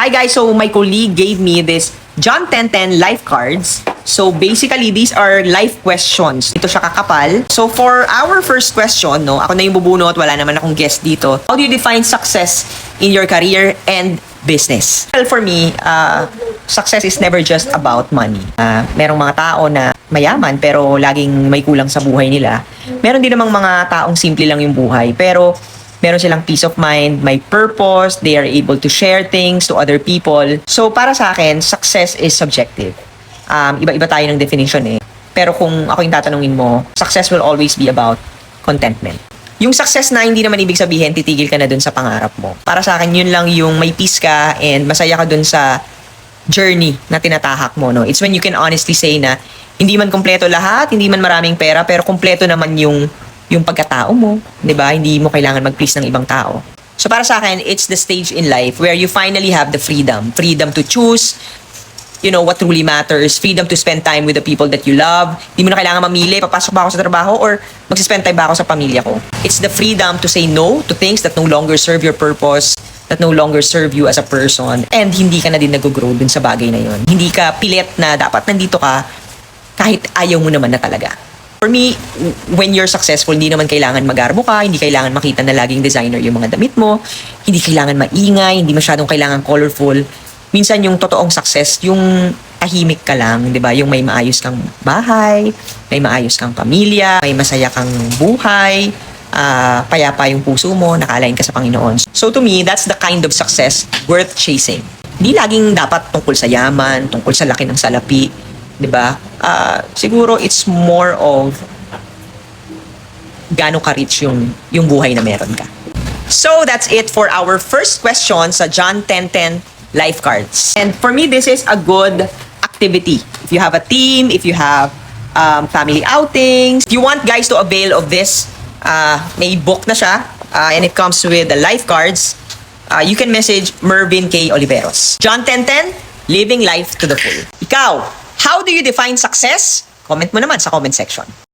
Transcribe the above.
Hi guys, so my colleague gave me this John 10:10 life cards. So basically, these are life questions. Ito siya kakapal. So for our first question, no, ako na yung bubunot, wala naman akong guest dito. How do you define success in your career and business? Well, for me, success is never just about money. Merong mga tao na mayaman pero laging may kulang sa buhay nila. Meron din namang mga taong simple lang yung buhay pero meron silang peace of mind, may purpose, they are able to share things to other people. So para sa akin, success is subjective. Iba-iba tayo ng definition eh. Pero kung ako yung tatanungin mo, success will always be about contentment. Yung success na hindi naman ibig sabihin titigil ka na dun sa pangarap mo. Para sa akin, yun lang yung may peace ka and masaya ka dun sa journey na tinatahak mo. No? It's when you can honestly say na hindi man kompleto lahat, hindi man maraming pera, pero kompleto naman yung pagkatao mo, 'di ba? Hindi mo kailangan mag-please ng ibang tao. So para sa akin, it's the stage in life where you finally have the freedom to choose, what truly matters, freedom to spend time with the people that you love. Hindi mo na kailangan mamili, papasok ba ako sa trabaho or mag-spend time ba ako sa pamilya ko. It's the freedom to say no to things that no longer serve your purpose, that no longer serve you as a person, and hindi ka na din nag-grow dun sa bagay na yon. Hindi ka pilit na dapat nandito ka kahit ayaw mo naman na talaga. For me, when you're successful, hindi naman kailangan mag-arbo ka, hindi kailangan makita na laging designer yung mga damit mo, hindi kailangan maingay, hindi masyadong kailangan colorful. Minsan yung totoong success, yung tahimik ka lang, di ba? Yung may maayos kang bahay, may maayos kang pamilya, may masaya kang buhay, payapa yung puso mo, nakalain ka sa Panginoon. So to me, that's the kind of success worth chasing. Hindi laging dapat tungkol sa yaman, tungkol sa laki ng salapi, 'di ba? Siguro it's more of gaano ka-rich yung buhay na meron ka. So that's it for our first question sa John 10:10 life cards. And for me, this is a good activity. If you have a team, if you have family outings, if you want guys to avail of this, may book na siya, and it comes with the life cards. You can message Mervin K. Oliveros. John 10:10, living life to the full. Ikaw, how do you define success? Comment mo naman sa comment section.